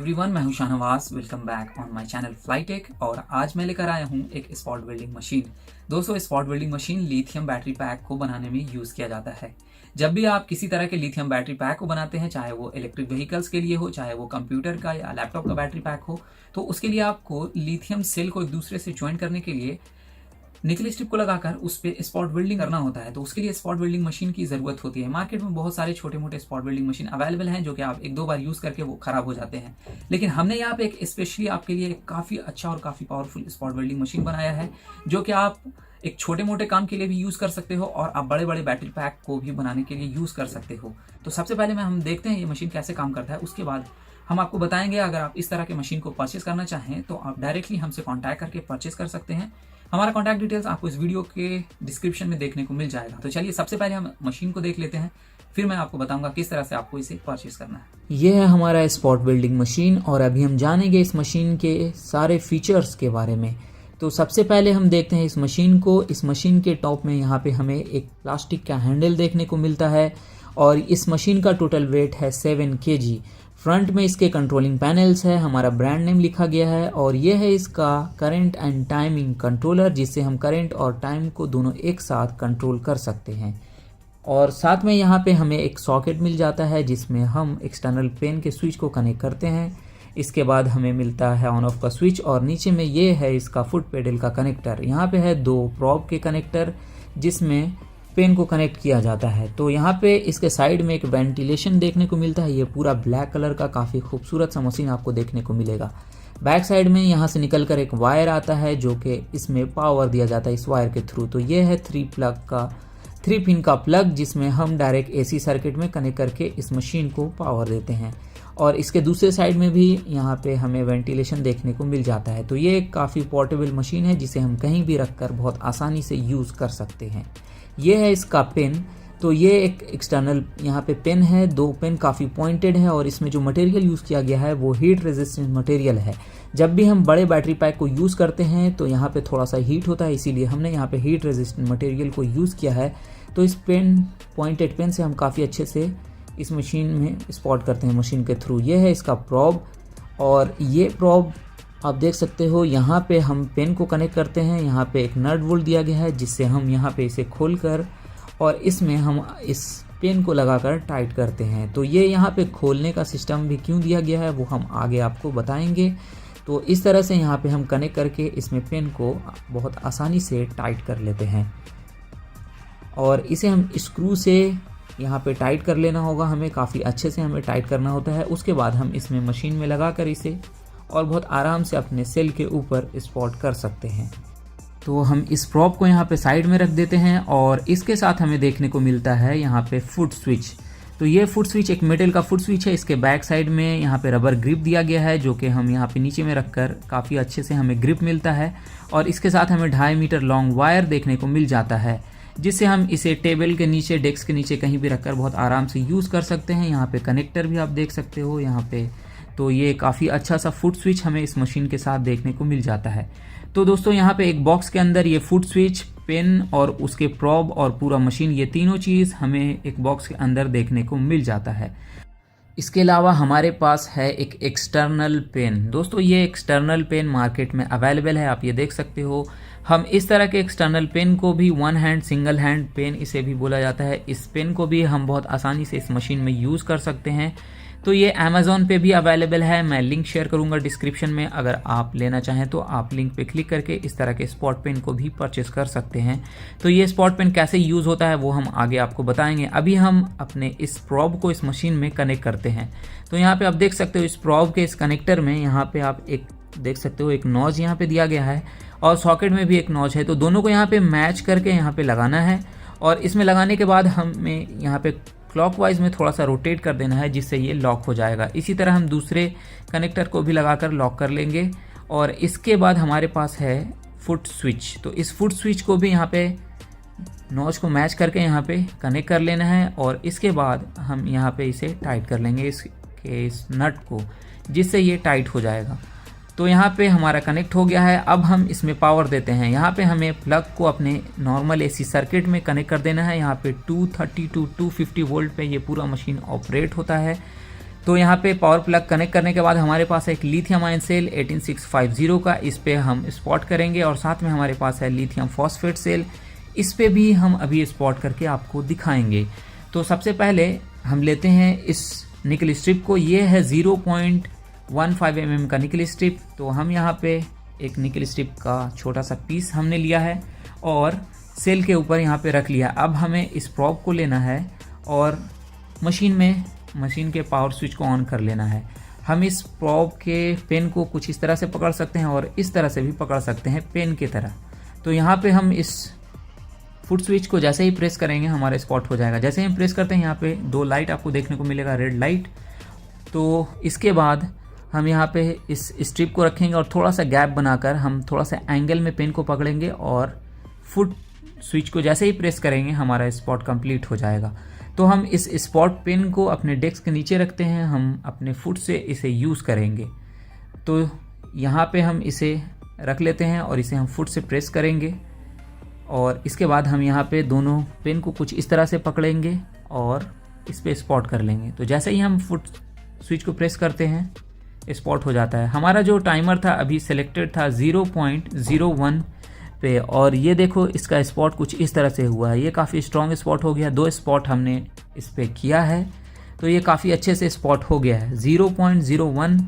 Everyone, मैं हूं Shahnawaz. Welcome back on my channel Flytech. और आज मैं लेकर आया हूं एक स्पॉट वेल्डिंग मशीन। दोस्तों, spot welding machine lithium battery pack को बनाने में यूज़ किया जाता है। जब भी आप किसी तरह के लिथियम बैटरी पैक को बनाते हैं, चाहे वो इलेक्ट्रिक व्हीकल्स के लिए हो, चाहे वो कंप्यूटर का या लैपटॉप का बैटरी पैक हो, तो उसके लिए आपको लिथियम सेल को एक दूसरे से ज्वाइन करने के लिए निकल स्ट्रिप को लगाकर उस पर स्पॉट वेल्डिंग करना होता है। तो उसके लिए स्पॉट वेल्डिंग मशीन की जरूरत होती है। मार्केट में बहुत सारे छोटे मोटे स्पॉट वेल्डिंग मशीन अवेलेबल हैं, जो कि आप एक दो बार यूज करके वो खराब हो जाते हैं। लेकिन हमने यहाँ पे एक स्पेशली आपके लिए एक काफी अच्छा और काफी पावरफुल स्पॉट वेल्डिंग मशीन बनाया है, जो कि आप एक छोटे मोटे काम के लिए भी यूज कर सकते हो और आप बड़े बड़े बैटरी पैक को भी बनाने के लिए यूज कर सकते हो। तो सबसे पहले हम देखते हैं ये मशीन कैसे काम करता है। उसके बाद हम आपको बताएंगे, अगर आप इस तरह के मशीन को परचेस करना चाहें तो आप डायरेक्टली हमसे कॉन्टैक्ट करके परचेस कर सकते हैं। हमारा कॉन्टैक्ट डिटेल्स आपको इस वीडियो के डिस्क्रिप्शन में देखने को मिल जाएगा। तो चलिए सबसे पहले हम मशीन को देख लेते हैं, फिर मैं आपको बताऊंगा किस तरह से आपको इसे परचेस करना है। ये है हमारा स्पॉट वेल्डिंग मशीन और अभी हम जानेंगे इस मशीन के सारे फीचर्स के बारे में। तो सबसे पहले हम देखते हैं इस मशीन को। इस मशीन के टॉप में यहाँ पे हमें एक प्लास्टिक का हैंडल देखने को मिलता है और इस मशीन का टोटल वेट है 7 kg। फ्रंट में इसके कंट्रोलिंग पैनल्स है, हमारा ब्रांड नेम लिखा गया है और ये है इसका करंट एंड टाइमिंग कंट्रोलर, जिससे हम करंट और टाइम को दोनों एक साथ कंट्रोल कर सकते हैं। और साथ में यहाँ पे हमें एक सॉकेट मिल जाता है, जिसमें हम एक्सटर्नल पेन के स्विच को कनेक्ट करते हैं। इसके बाद हमें मिलता है ऑन ऑफ का स्विच और नीचे में ये है इसका फुट पेडल का कनेक्टर। यहाँ पे है 2 प्रॉब के कनेक्टर जिसमें पेन को कनेक्ट किया जाता है। तो यहाँ पे इसके साइड में एक वेंटिलेशन देखने को मिलता है। ये पूरा ब्लैक कलर का काफ़ी खूबसूरत सा मशीन आपको देखने को मिलेगा। बैक साइड में यहाँ से निकलकर एक वायर आता है, जो कि इसमें पावर दिया जाता है इस वायर के थ्रू। तो ये है 3 पिन का प्लग, जिसमें हम डायरेक्ट AC सर्किट में कनेक्ट करके इस मशीन को पावर देते हैं। और इसके दूसरे साइड में भी यहाँ पे हमें वेंटिलेशन देखने को मिल जाता है। तो ये एक काफ़ी पोर्टेबल मशीन है, जिसे हम कहीं भी रखकर बहुत आसानी से यूज़ कर सकते हैं। ये है इसका पेन। तो ये एक एक्सटर्नल यहाँ पे पेन है। 2 पेन काफ़ी पॉइंटेड है और इसमें जो मटेरियल यूज़ किया गया है वो हीट रेजिस्टेंट मटेरियल है। जब भी हम बड़े बैटरी पैक को यूज़ करते हैं तो यहाँ पे थोड़ा सा हीट होता है, इसीलिए हमने यहाँ पे हीट रेजिस्टेंट मटेरियल को यूज़ किया है। तो इस पॉइंटेड पेन से हम काफ़ी अच्छे से इस मशीन में स्पॉट करते हैं मशीन के थ्रू। ये है इसका प्रॉब और ये प्रॉब आप देख सकते हो। यहाँ पे हम पेन को कनेक्ट करते हैं। यहाँ पे एक नट बोल्ट दिया गया है, जिससे हम यहाँ पे इसे खोलकर और इसमें हम इस पेन को लगाकर टाइट करते हैं। तो ये यहाँ पे खोलने का सिस्टम भी क्यों दिया गया है वो हम आगे आपको बताएंगे। तो इस तरह से यहाँ पे हम कनेक्ट करके इसमें पेन को बहुत आसानी से टाइट कर लेते हैं और इसे हम स्क्रू से यहाँ पे टाइट कर लेना होगा। हमें काफ़ी अच्छे से हमें टाइट करना होता है। उसके बाद हम इसमें मशीन में लगा कर इसे और बहुत आराम से अपने सेल के ऊपर स्पॉट कर सकते हैं। तो हम इस प्रॉप को यहाँ पे साइड में रख देते हैं और इसके साथ हमें देखने को मिलता है यहाँ पे फुट स्विच। तो ये फुट स्विच एक मेटल का फुट स्विच है। इसके बैक साइड में यहाँ पे रबर ग्रिप दिया गया है, जो कि हम यहाँ पे नीचे में रखकर काफ़ी अच्छे से हमें ग्रिप मिलता है। और इसके साथ हमें 2.5 मीटर लॉन्ग वायर देखने को मिल जाता है, जिससे हम इसे टेबल के नीचे, डेस्क के नीचे कहीं भी रखकर बहुत आराम से यूज़ कर सकते हैं। यहाँ पे कनेक्टर भी आप देख सकते हो यहाँ पे। तो ये काफ़ी अच्छा सा फुट स्विच हमें इस मशीन के साथ देखने को मिल जाता है। तो दोस्तों, यहाँ पे एक बॉक्स के अंदर ये फुट स्विच, पेन और उसके प्रॉब और पूरा मशीन, ये तीनों चीज़ हमें एक बॉक्स के अंदर देखने को मिल जाता है। इसके अलावा हमारे पास है एक एक्सटर्नल पेन। दोस्तों, ये एक्सटर्नल पेन मार्केट में अवेलेबल है, आप ये देख सकते हो। हम इस तरह के एक्सटर्नल पेन को भी one hand, single hand pen इसे भी बोला जाता है, इस पेन को भी हम बहुत आसानी से इस मशीन में यूज़ कर सकते हैं। तो ये अमेज़ॉन पे भी अवेलेबल है, मैं लिंक शेयर करूंगा डिस्क्रिप्शन में। अगर आप लेना चाहें तो आप लिंक पे क्लिक करके इस तरह के स्पॉट पेन को भी परचेस कर सकते हैं। तो ये स्पॉट पेन कैसे यूज़ होता है वो हम आगे आपको बताएंगे। अभी हम अपने इस प्रॉब को इस मशीन में कनेक्ट करते हैं। तो यहाँ पे आप देख सकते हो इस प्रॉब के इस कनेक्टर में यहाँ पे आप एक देख सकते हो एक नॉच यहाँ पे दिया गया है और सॉकेट में भी एक नॉच है। तो दोनों को यहाँ पे मैच करके यहाँ पे लगाना है और इसमें लगाने के बाद हमें यहाँ पे क्लॉकवाइज में थोड़ा सा रोटेट कर देना है, जिससे ये लॉक हो जाएगा। इसी तरह हम दूसरे कनेक्टर को भी लगाकर लॉक कर लेंगे। और इसके बाद हमारे पास है फुट स्विच। तो इस फुट स्विच को भी यहाँ पे नॉच को मैच करके यहाँ पे कनेक्ट कर लेना है और इसके बाद हम यहाँ पे इसे टाइट कर लेंगे इस नट को, जिससे ये टाइट हो जाएगा। तो यहाँ पे हमारा कनेक्ट हो गया है। अब हम इसमें पावर देते हैं। यहाँ पे हमें प्लग को अपने नॉर्मल AC सर्किट में कनेक्ट कर देना है। यहाँ पे 230 to 250 वोल्ट पे ये पूरा मशीन ऑपरेट होता है। तो यहाँ पे पावर प्लग कनेक्ट करने के बाद हमारे पास है एक लिथियम आयन सेल 18650 का, इस पे हम स्पॉट करेंगे। और साथ में हमारे पास है लिथियम फॉस्फेट सेल, इस पे भी हम अभी स्पॉट करके आपको दिखाएंगे। तो सबसे पहले हम लेते हैं इस निकल स्ट्रिप को, ये है 0.15 mm का निकल स्ट्रिप। तो हम यहाँ पे एक निकल स्ट्रिप का छोटा सा पीस हमने लिया है और सेल के ऊपर यहाँ पे रख लिया। अब हमें इस प्रॉब को लेना है और मशीन के पावर स्विच को ऑन कर लेना है। हम इस प्रॉब के पेन को कुछ इस तरह से पकड़ सकते हैं और इस तरह से भी पकड़ सकते हैं पेन की तरह। तो यहाँ पे हम इस फुट स्विच को जैसे ही प्रेस करेंगे हमारा स्पॉट हो जाएगा। जैसे ही हम प्रेस करते हैं यहाँ पे 2 लाइट आपको देखने को मिलेगा, रेड लाइट। तो इसके बाद हम यहाँ पे इस स्ट्रिप को रखेंगे और थोड़ा सा गैप बनाकर हम थोड़ा सा एंगल में पेन को पकड़ेंगे और फुट स्विच को जैसे ही प्रेस करेंगे हमारा स्पॉट कंप्लीट हो जाएगा। तो हम इस स्पॉट पेन को अपने डेस्क के नीचे रखते हैं, हम अपने फुट से इसे यूज़ करेंगे। तो यहाँ पे हम इसे रख लेते हैं और इसे हम फुट से प्रेस करेंगे और इसके बाद हम यहाँ पे दोनों पेन को कुछ इस तरह से पकड़ेंगे और इस पे स्पॉट कर लेंगे। तो जैसे ही हम फुट स्विच को प्रेस करते हैं स्पॉट हो जाता है। हमारा जो टाइमर था अभी सिलेक्टेड था 0.01 पे और ये देखो इसका स्पॉट कुछ इस तरह से हुआ है। ये काफ़ी स्ट्रॉन्ग स्पॉट हो गया, 2 स्पॉट हमने इस पे किया है तो ये काफ़ी अच्छे से स्पॉट हो गया है। 0.01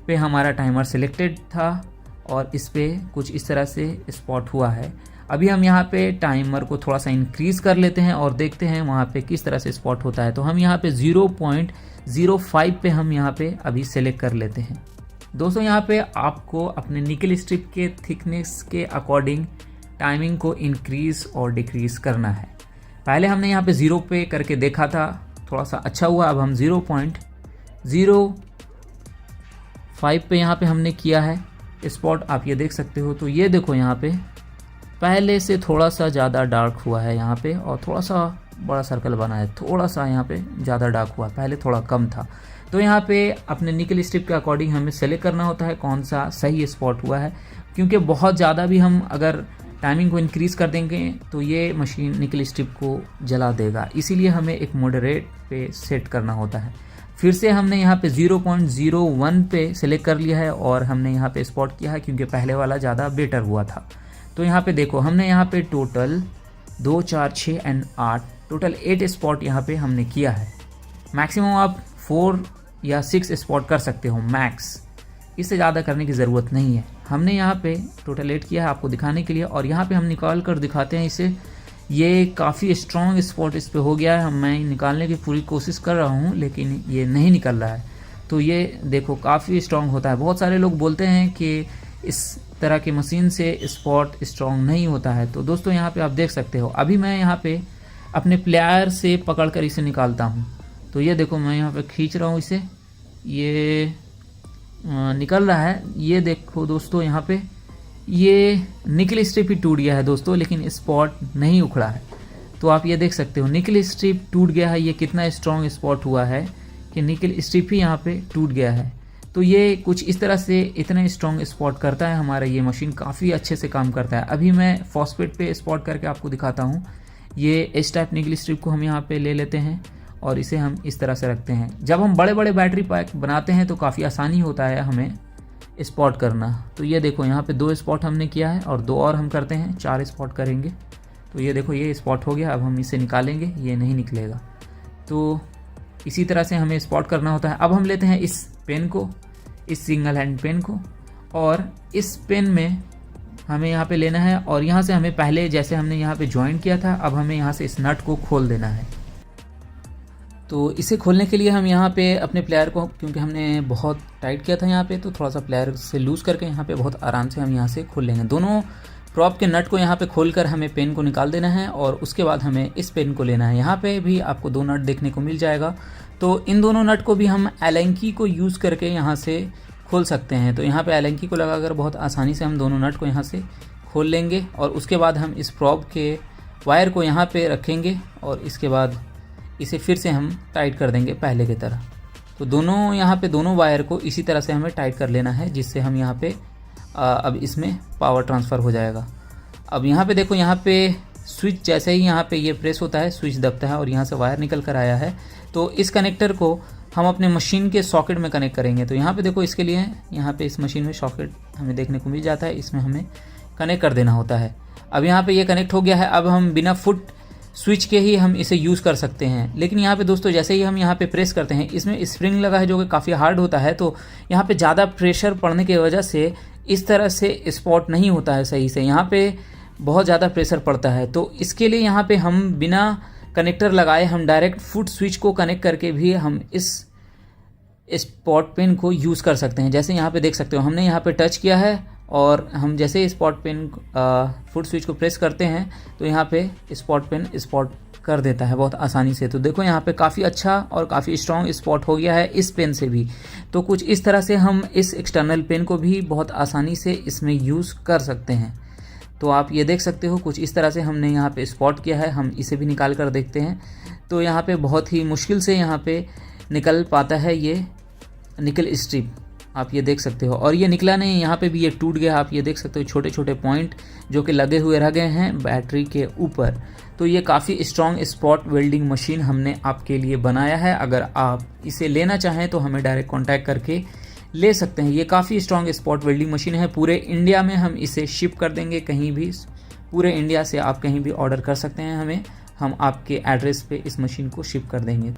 पे हमारा टाइमर सिलेक्टेड था और इस पे कुछ इस तरह से स्पॉट हुआ है। अभी हम यहाँ पे टाइमर को थोड़ा सा इंक्रीज़ कर लेते हैं और देखते हैं वहाँ पे किस तरह से स्पॉट होता है। तो हम यहाँ पे 0.05 पे हम यहाँ पे अभी सेलेक्ट कर लेते हैं। दोस्तों यहाँ पे आपको अपने निकल स्ट्रिप के थिकनेस के अकॉर्डिंग टाइमिंग को इंक्रीज़ और डिक्रीज़ करना है। पहले हमने यहाँ पे 0 पे करके देखा था, थोड़ा सा अच्छा हुआ। अब हम 0.05 पे यहाँ पे हमने किया है स्पॉट, आप ये देख सकते हो। तो ये देखो यहाँ पे पहले से थोड़ा सा ज़्यादा डार्क हुआ है यहाँ पे और थोड़ा सा बड़ा सर्कल बना है, थोड़ा सा यहाँ पे ज़्यादा डार्क हुआ, पहले थोड़ा कम था। तो यहाँ पे अपने निकल स्ट्रिप के अकॉर्डिंग हमें सेलेक्ट करना होता है कौन सा सही स्पॉट हुआ है, क्योंकि बहुत ज़्यादा भी हम अगर टाइमिंग को इंक्रीज़ कर देंगे तो ये मशीन निकल स्ट्रिप को जला देगा। इसीलिए हमें एक मॉडरेट पे सेट करना होता है। फिर से हमने यहाँ पे 0.01 पे सेलेक्ट कर लिया है और हमने यहाँ पे स्पॉट किया है क्योंकि पहले वाला ज़्यादा बेटर हुआ था। तो यहाँ पे देखो हमने यहाँ पे टोटल 2, 4, 6 एंड 8 टोटल 8 स्पॉट यहाँ पे हमने किया है। मैक्सिमम आप 4 या 6 स्पॉट कर सकते हो मैक्स, इससे ज़्यादा करने की ज़रूरत नहीं है। हमने यहाँ पे टोटल 8 किया है आपको दिखाने के लिए और यहाँ पे हम निकाल कर दिखाते हैं इसे। ये काफ़ी स्ट्रॉन्ग स्पॉट इस पे हो गया है, मैं निकालने की पूरी कोशिश कर रहा हूँ लेकिन ये नहीं निकल रहा है। तो ये देखो काफ़ी स्ट्रॉन्ग होता है। बहुत सारे लोग बोलते हैं कि इस तरह की मशीन से स्पॉट स्ट्रॉन्ग नहीं होता है। तो दोस्तों यहाँ पे आप देख सकते हो, अभी मैं यहाँ पे अपने प्लेयर से पकड़ कर इसे निकालता हूँ। तो ये देखो मैं यहाँ पे खींच रहा हूँ इसे, ये निकल रहा है। ये देखो दोस्तों यहाँ पे ये निकल स्ट्रिप ही टूट गया है दोस्तों, लेकिन स्पॉट नहीं उखड़ा है। तो आप ये देख सकते हो निकल स्ट्रिप टूट गया है। ये कितना स्ट्रॉन्ग स्पॉट हुआ है कि निकल स्ट्रिप ही यहाँ पे टूट गया है। तो ये कुछ इस तरह से इतना स्ट्रॉन्ग स्पॉट करता है हमारा ये मशीन, काफ़ी अच्छे से काम करता है। अभी मैं फॉस्फेट पे स्पॉट करके आपको दिखाता हूँ। ये एच टाइप निकल स्ट्रिप को हम यहाँ पे ले लेते हैं और इसे हम इस तरह से रखते हैं। जब हम बड़े बड़े बैटरी पैक बनाते हैं तो काफ़ी आसानी होता है हमें स्पॉट करना। तो ये देखो यहाँ पे 2 स्पॉट हमने किया है और 2 और हम करते हैं, 4 स्पॉट करेंगे। तो ये देखो ये स्पॉट हो गया। अब हम इसे निकालेंगे, ये नहीं निकलेगा। तो इसी तरह से हमें स्पॉट करना होता है। अब हम लेते हैं इस पेन को, इस सिंगल हैंड पेन को, और इस पेन में हमें यहाँ पे लेना है और यहाँ से हमें पहले जैसे हमने यहाँ पे ज्वाइन किया था, अब हमें यहाँ से इस नट को खोल देना है। तो इसे खोलने के लिए हम यहाँ पे अपने प्लेयर को, क्योंकि हमने बहुत टाइट किया था यहाँ पे, तो थोड़ा सा प्लेयर से लूज़ करके यहाँ पे बहुत आराम से हम यहाँ से खोल लेंगे। दोनों प्रॉप के नट को यहाँ पे खोलकर हमें पेन को निकाल देना है और उसके बाद हमें इस पेन को लेना है। यहाँ पे भी आपको 2 नट देखने को मिल जाएगा। तो इन दोनों नट को भी हम एलन की को यूज़ करके यहाँ से खोल सकते हैं। तो यहाँ पे एलन की को लगाकर बहुत आसानी से हम दोनों नट को यहाँ से खोल लेंगे और उसके बाद हम इस प्रॉप के वायर को यहाँ पे रखेंगे और इसके बाद इसे फिर से हम टाइट कर देंगे पहले की तरह। तो दोनों यहाँ पे दोनों वायर को इसी तरह से हमें टाइट कर लेना है, जिससे हम यहाँ पे अब इसमें पावर ट्रांसफ़र हो जाएगा। अब यहाँ पे देखो, यहाँ पे स्विच जैसे ही यहाँ पे ये प्रेस होता है, स्विच दबता है और यहाँ से वायर निकल कर आया है। तो इस कनेक्टर को हम अपने मशीन के सॉकेट में कनेक्ट करेंगे। तो यहाँ पे देखो, इसके लिए यहाँ पे इस मशीन में सॉकेट हमें देखने को मिल जाता है, इसमें हमें कनेक्ट कर देना होता है। अब यहाँ पे ये कनेक्ट हो गया है। अब हम बिना फुट स्विच के ही हम इसे यूज़ कर सकते हैं। लेकिन यहाँ पे दोस्तों, जैसे ही हम यहाँ पे प्रेस करते हैं, इसमें स्प्रिंग लगा है जो कि काफ़ी हार्ड होता है, तो यहाँ पे ज़्यादा प्रेशर पड़ने की वजह से इस तरह से स्पॉट नहीं होता है सही से। यहाँ पे बहुत ज़्यादा प्रेशर पड़ता है। तो इसके लिए यहाँ पे हम बिना कनेक्टर लगाए हम डायरेक्ट फुट स्विच को कनेक्ट करके भी हम इस स्पॉट पेन को यूज़ कर सकते हैं। जैसे यहाँ पे देख सकते हो, हमने यहाँ पे टच किया है और हम जैसे स्पॉट पेन फुट स्विच को प्रेस करते हैं तो यहाँ पे स्पॉट पेन स्पॉट कर देता है बहुत आसानी से। तो देखो यहाँ पे काफ़ी अच्छा और काफ़ी स्ट्रॉन्ग स्पॉट हो गया है इस पेन से भी। तो कुछ इस तरह से हम इस एक्सटर्नल पेन को भी बहुत आसानी से इसमें यूज़ कर सकते हैं। तो आप ये देख सकते हो, कुछ इस तरह से हमने यहाँ पे स्पॉट किया है। हम इसे भी निकाल कर देखते हैं। तो यहाँ पे बहुत ही मुश्किल से यहाँ पे निकल पाता है ये निकल स्ट्रिप, आप ये देख सकते हो। और ये निकला नहीं, यहाँ पे भी ये टूट गया। आप ये देख सकते हो छोटे छोटे पॉइंट जो कि लगे हुए रह गए हैं बैटरी के ऊपर। तो ये काफ़ी स्ट्रॉन्ग स्पॉट वेल्डिंग मशीन हमने आपके लिए बनाया है। अगर आप इसे लेना चाहें तो हमें डायरेक्ट कॉन्टैक्ट करके ले सकते हैं। ये काफ़ी स्ट्रॉन्ग स्पॉट वेल्डिंग मशीन है। पूरे इंडिया में हम इसे शिप कर देंगे, कहीं भी पूरे इंडिया से आप कहीं भी ऑर्डर कर सकते हैं हमें, हम आपके एड्रेस पे इस मशीन को शिप कर देंगे।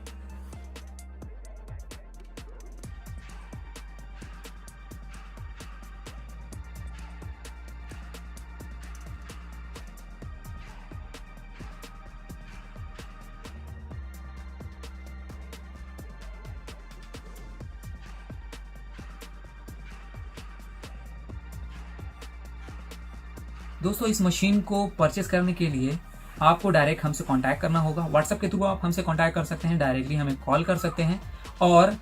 दोस्तों, इस मशीन को परचेस करने के लिए आपको डायरेक्ट हमसे कांटेक्ट करना होगा। व्हाट्सएप के थ्रू आप हमसे कांटेक्ट कर सकते हैं, डायरेक्टली हमें कॉल कर सकते हैं और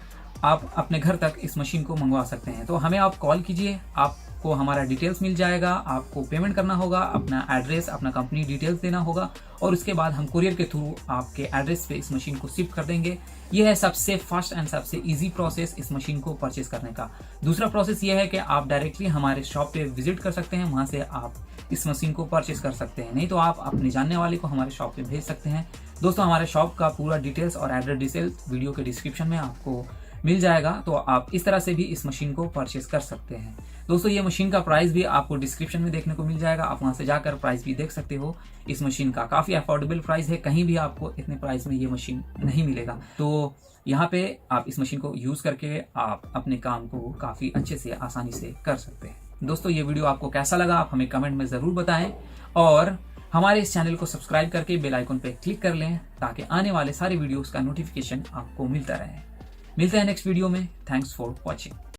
आप अपने घर तक इस मशीन को मंगवा सकते हैं। तो हमें आप कॉल कीजिए, आपको हमारा डिटेल्स मिल जाएगा। आपको पेमेंट करना होगा, अपना एड्रेस, अपना कंपनी डिटेल्स देना होगा और उसके बाद हम कुरियर के थ्रू आपके एड्रेस पे इस मशीन को शिप कर देंगे। यह है सबसे फास्ट एंड सबसे इजी प्रोसेस इस मशीन को परचेस करने का। दूसरा प्रोसेस यह है कि आप डायरेक्टली हमारे शॉप पे विजिट कर सकते हैं, वहां से आप इस मशीन को परचेस कर सकते हैं। नहीं तो आप अपने जानने वाले को हमारे शॉप पे भेज सकते हैं। दोस्तों, हमारे शॉप का पूरा डिटेल्स और एड्रेस डिटेल्स वीडियो के डिस्क्रिप्शन में आपको मिल जाएगा। तो आप इस तरह से भी इस मशीन को परचेस कर सकते हैं। दोस्तों, ये मशीन का प्राइस भी आपको डिस्क्रिप्शन में देखने को मिल जाएगा, आप वहां से जाकर प्राइस भी देख सकते हो। इस मशीन का काफी अफोर्डेबल प्राइस है, कहीं भी आपको इतने प्राइस में ये मशीन नहीं मिलेगा। तो यहाँ पे आप इस मशीन को यूज करके आप अपने काम को काफी अच्छे से आसानी से कर सकते हैं। दोस्तों, ये वीडियो आपको कैसा लगा आप हमें कमेंट में जरूर बताएं और हमारे इस चैनल को सब्सक्राइब करके बेल आइकन पे क्लिक कर लें ताकि आने वाले सारे वीडियोस का नोटिफिकेशन आपको मिलता रहे। मिलते हैं नेक्स्ट वीडियो में। Thanks for watching.